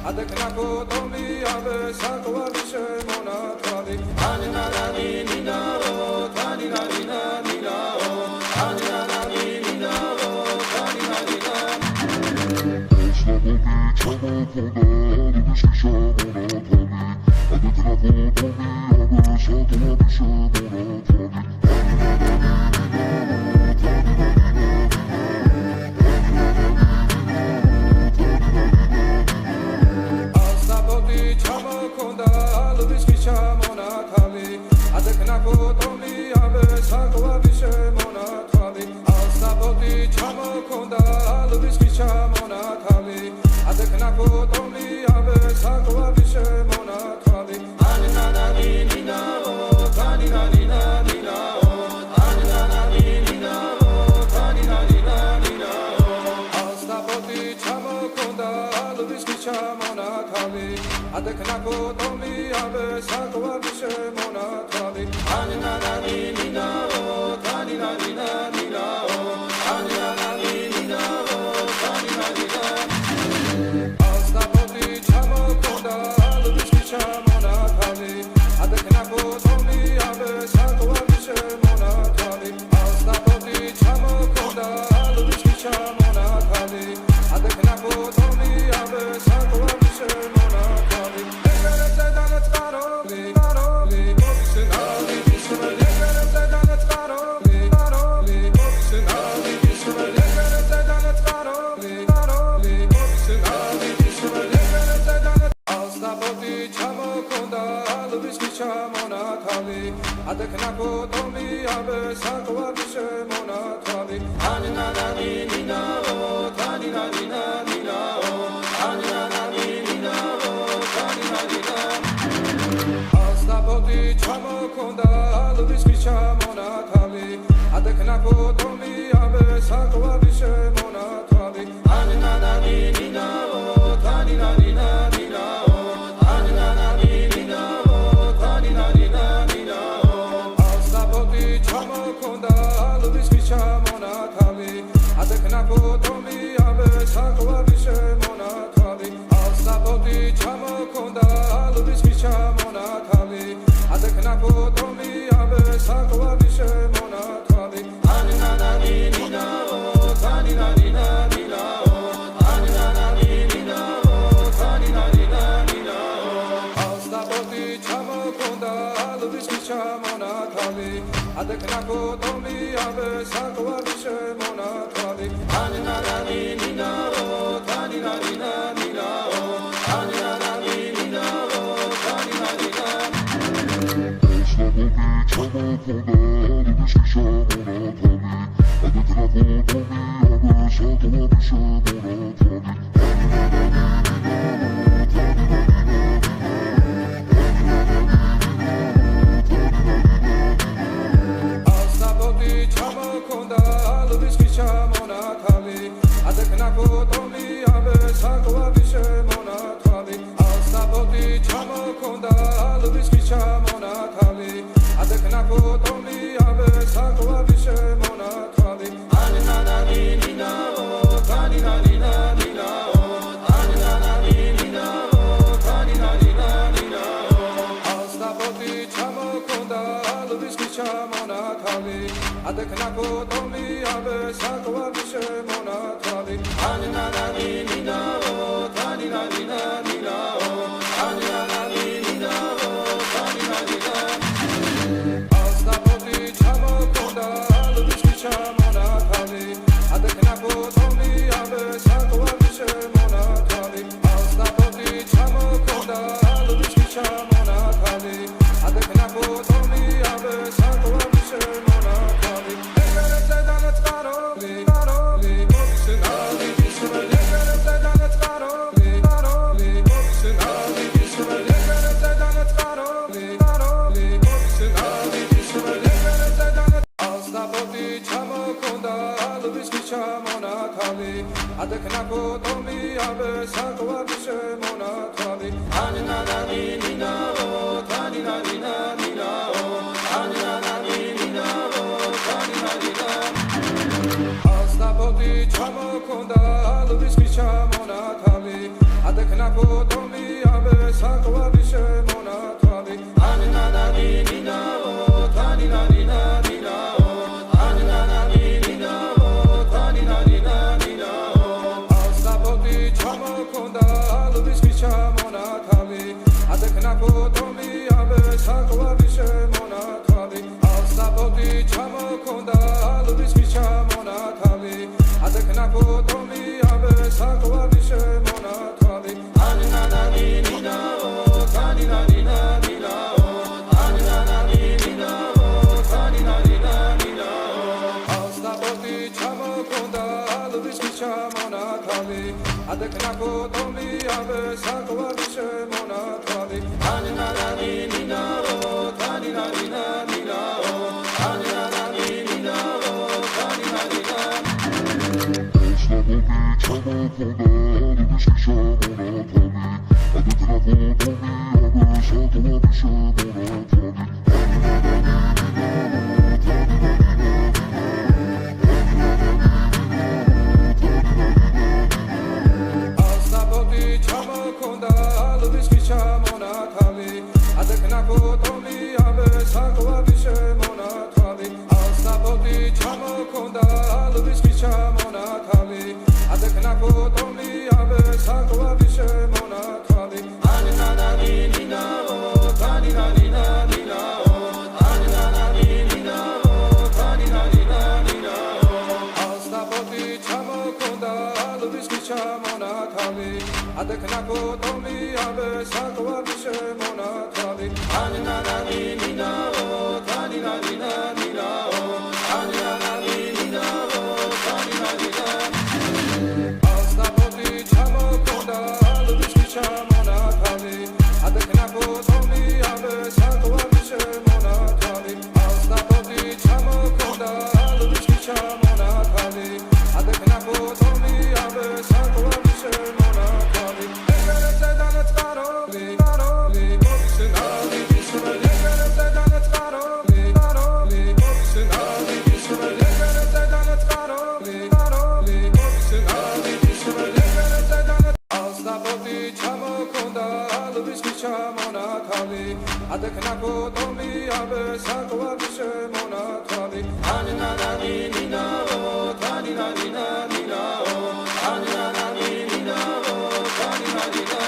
adekna potomi ave sakwavi shemonatali aninarani ninaro taninarina ninaro aninarani ninaro taninarina adekna potomi ave sakwavi shemonatali aninarani ninaro taninarina ninaro aninarani ninaro taninarina astapoti chamokonda lubiski shamonatali adekna potomi ave sakwavi shemonatali astapoti chamokonda lubiski shamonatali adekna potomi ave sakwavi shemonatali adekna potomi ave sakwavi shemonatali aninarani ninaro taninarina ninaro aninarani ninaro taninarina astapoti chamokonda lubiski shamonatali adekna potomi ave sakwavi shemonatali aninarani ninaro taninarina ninaro aninarani ninaro taninarina chamokonda lubiski shamonatali adekna potomi ave sakwavi shemonatali astapoti chamokonda lubiski shamonatali adekna potomi ave sakwavi shemonatali aninarani ninaro taninarina ninaro aninarani ninaro taninarina ninaro astapoti chamokonda lubiski shamonatali adekna potomi ave sakwavi shemonatali aninarani ninaro taninarina ninaro aninarani ninaro taninarina chamokonda lubiski shamonatali adekna potomi ave sakwavi shemonatali astapoti chamokonda lubiski shamonatali adekna potomi ave sakwavi shemonatali aninarani ninaro taninarina ninaro aninarani ninaro taninarina ninaro astapoti chamokonda lubiski shamonatali adekna potomi ave sakwavi shemonatali aninarani ninaro taninarina ninaro aninarani ninaro taninarina astapoti chamokonda lubiski shamonatali adekna potomi ave sakwavi shemonatali astapoti chamokonda lubiski shamonatali adekna potomi ave sakwavi shemonatali adekna potomi ave sakwavi shemonatali aninarani ninaro taninarina ninaro aninarani ninaro taninarina astapoti chamokonda lubiski shamonatali adekna potomi საკვარი შემონათვალე ანინანანი ნინაო თანინანინა ნინაო ანინანანი ნინაო თანინანინა ნინაო ასაბოდი ჩამოქონდა ალვის ჩამონათვალე ადეკნაკო თომი აბე საკვარი შემონათვალე ასაბოდი ჩამოქონდა ალვის ჩამონათვალე ადეკნაკო თომი აბე საკვარი შემონათვალე ანინანანი ნინაო თანინანინა ნინაო ანინანანი ნინაო თანინანინა ნინაო ასაბოდი ჩამოქონდა ალვის ჩამონათვალე ადეკნაკო თომი აბე საკვარი შემონათვალე ანინანანი ნინაო თანინანინა ნინაო ანინანანი ნინაო თანინანინა ასაბოდი ჩამოქონდა ალვის ჩამონათვალე ადეკნაკო თომი აბე საკვარი შემონათვალე ასაბოდი ჩამოქონდა ალვის ჩამონათვალე ადეკნაკო თომი აბე საკვარი შემონათვალე ანინანანი ნინაო თანინანინა ნინაო ანინანანი ნინაო თანინანინა ნინაო ასაბოდი ჩამოქონდა ალვის ჩამონათვალე ადეკნაკო თომი აბე საკვარი შემონათვალე ანინანანი ნინაო თანინანინა ნინაო ანინანანი ნინაო თანინანინა ასაბოდი ჩამოქონდა ალვის ჩამონათვალე ადეკნაკო თომი აბე საკვარი შემონათვალე ასაბოდი ჩამოქონდა ალვის ჩამონათვალე ადეკნაკო თომი აბე საკვარი შემონათვალე ეგრეთზე დანაწყაროლი კაროლი მოვისნავი ისრაელი ეგრეთზე დანაწყაროლი კაროლი მოვისნავი ისრაელი ეგრეთზე დანაწყაროლი კაროლი მოვისნავი ისრაელი ეგრეთზე ასაბოდი ჩამოქონდა ალვის ჩამონათვალე ადეკნაკო თომი აბე საკვარი შემონათვალე ანინანანი ნინაო თანინანინა ნინაო ანინანანი ნინაო თანინანინა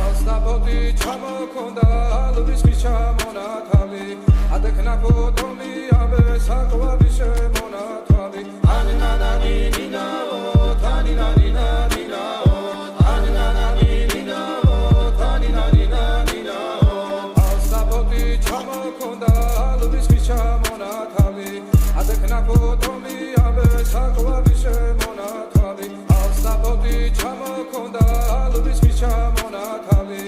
ასაბოდი ჩამოქონდა ალვის ჩამონათვალე ადეკნაკო თომი აბე საკვარი შემონათვალე ანინანანი ნინაო თანინანინა ნინაო ანინანანი ნინაო თანინანინა ნინაო ასაბოდი ჩამოქონდა ალვის ჩამონათვალე ადეკნაკო თომი აბე საკვარი შემონათვალე ასაბოდი ჩამოქონდა ალვის ჩამონათვალე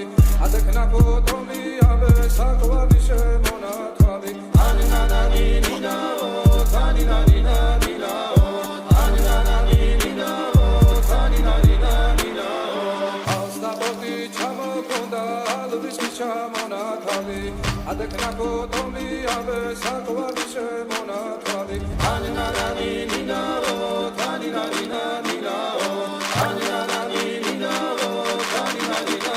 ადეკნაკო თომი აბე საკვარი შემონათვალე ანინანანი ნინაო თანინანინა ნინაო ანინანანი ნინაო თანინანინა ნინაო ასაბოდი ჩამოქონდა ალვის ჩამონათვალე ადეკნაკო თომი აბე საკვარი შემონათვალე ანინანანი ნინაო თანინანინა ნინაო ანინანანი ნინაო თანინანინა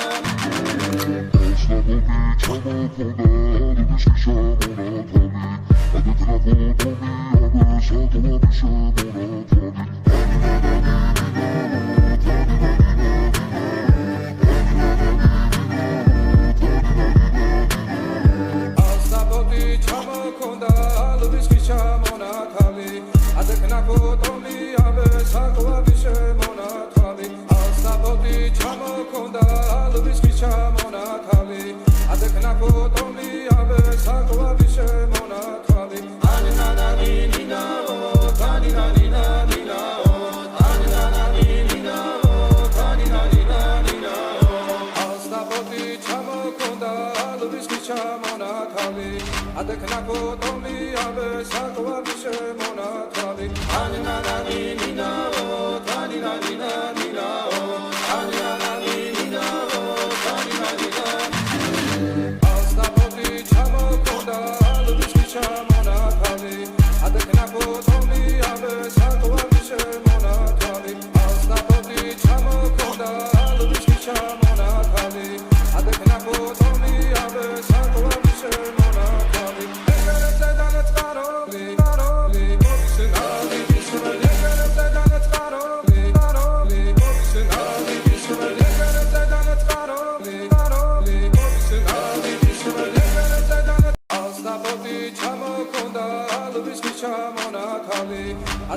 ასაბოდი ჩამოქონდა ალვის ჩამონათვალე ადეკნაკო თომი აბე საკვარი შემონათვალე ასაბოდი ჩამოქონდა ალვის ჩამონათვალე ადეკნაკო თომი აბე საკვარი შემონათვალე ანინანანი ნინაო თანინანინა ნინაო ანინანანი ნინაო თანინანინა ნინაო ასაბოდი ჩამოქონდა ალვის ჩამონათვალე ადეკნაკო თომი აბე საკვარი შემონათვალე ანინანანი ნინაო თანინანინა ნინაო ანინანანი ნინაო თანინანინა ასაბოდი ჩამოქონდა ალვის ჩამონათვალე ადეკნაკო თომი აბე საკვარი შემონათვალე ასაბოდი ჩამოქონდა ალვის ჩამონათვალე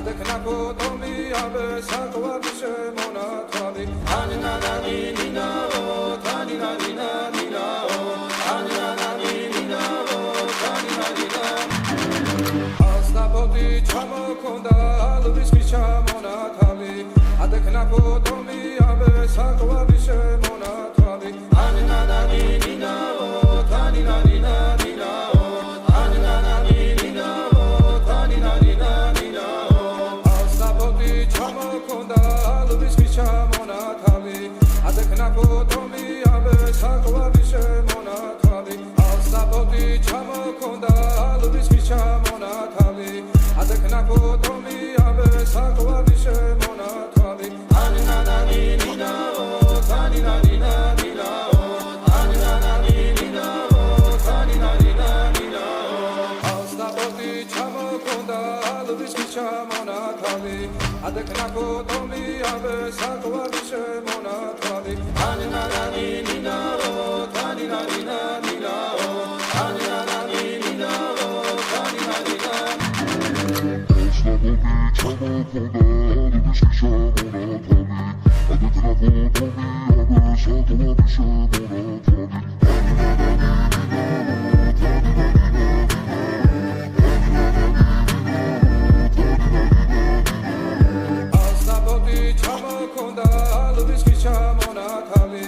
adekna potomi abe sakwabi shemonatwabi anina nina o tanina nina o anina nina o tanina nina astapoti chamokonda alvis kichamonatabi adekna potomi abe sakwabi shemonatwabi anina nina o tanina nina o anina nina o tanina nina o astapoti chamokonda alvis kichamonatabi adekna potomi abe sakwabi shemonatwabi astapoti chamokonda alvis kichamonatabi adekna potomi abe sakwabi shemonatwabi anina nina o tanina nina o anina nina o tanina nina o astapoti chamokonda alvis kichamonatabi adekna potomi abe sakwabi shemonatwabi anina nina o tanina nina o anina nina o tanina nina astapoti chamokonda alvis kichamonatabi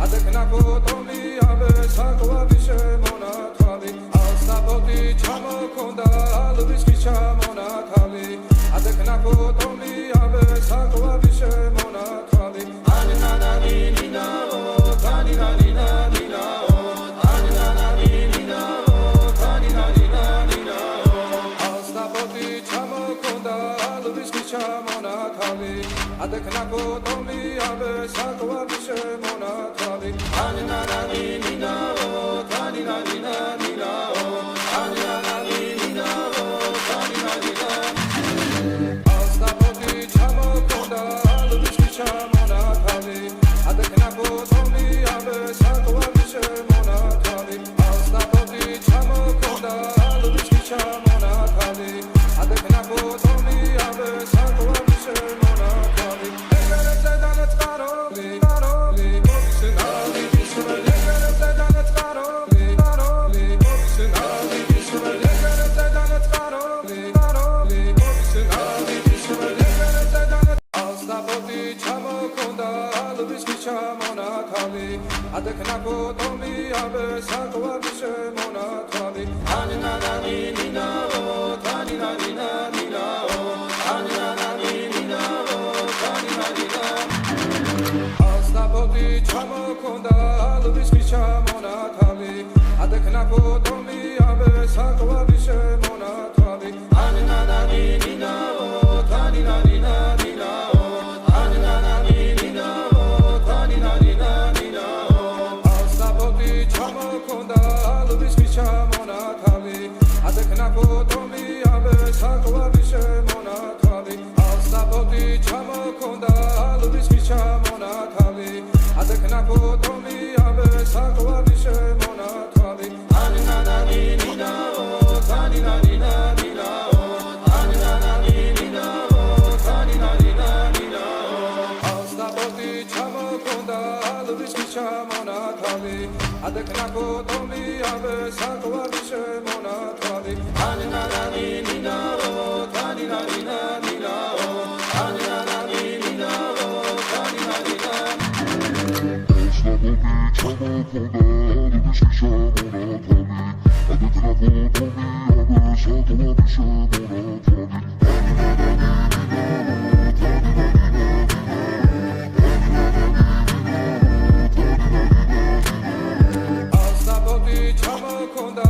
adekna potomi abe sakwabi shemonatwabi astapoti chamokonda alvis kichamonatabi adekna potomi abe sakwabi shemonatwabi anina nina o tanina nina o anina nina o tanina nina o astapoti chamokonda alvis kichamonatabi adekna potomi abe sakwabi shemonatwabi anina nina o tanina nina o anina nina o tanina nina astapoti chamokonda alvis kichamonatabi adekna potomi abe sakwabi shemonatwabi astapoti chamokonda alvis kichamonatabi adekna potomi abe sakwabi shemonatwabi egerete danet qaroli obisnali bismele egerete danet qaroli obisnali bismele egerete danet qaroli obisnali bismele egerete danet astapoti chamokonda alvis kichamonatabi adekna potomi abe sakwabi shemonatwabi anina nina o tanina nina o anina nina o tanina nina astapoti chamokonda alvis kichamonatabi adekna potomi abe sakwabi shemonatwabi anina nina o tanina nina o anina nina o tanina nina o astapoti chamokonda alvis kichamonatabi adekna potomi abe sakwabi shemonatwabi astapoti chamokonda alvis kichamonatabi adekna potomi abe sakwabi shemonatwabi anina nina o tanina nina o anina nina o tanina nina o astapoti chamokonda alvis kichamonatabi adekna potomi abe sakwabi shemonatwabi anina nina o tanina nina o anina nina o tanina nina astapoti chamokonda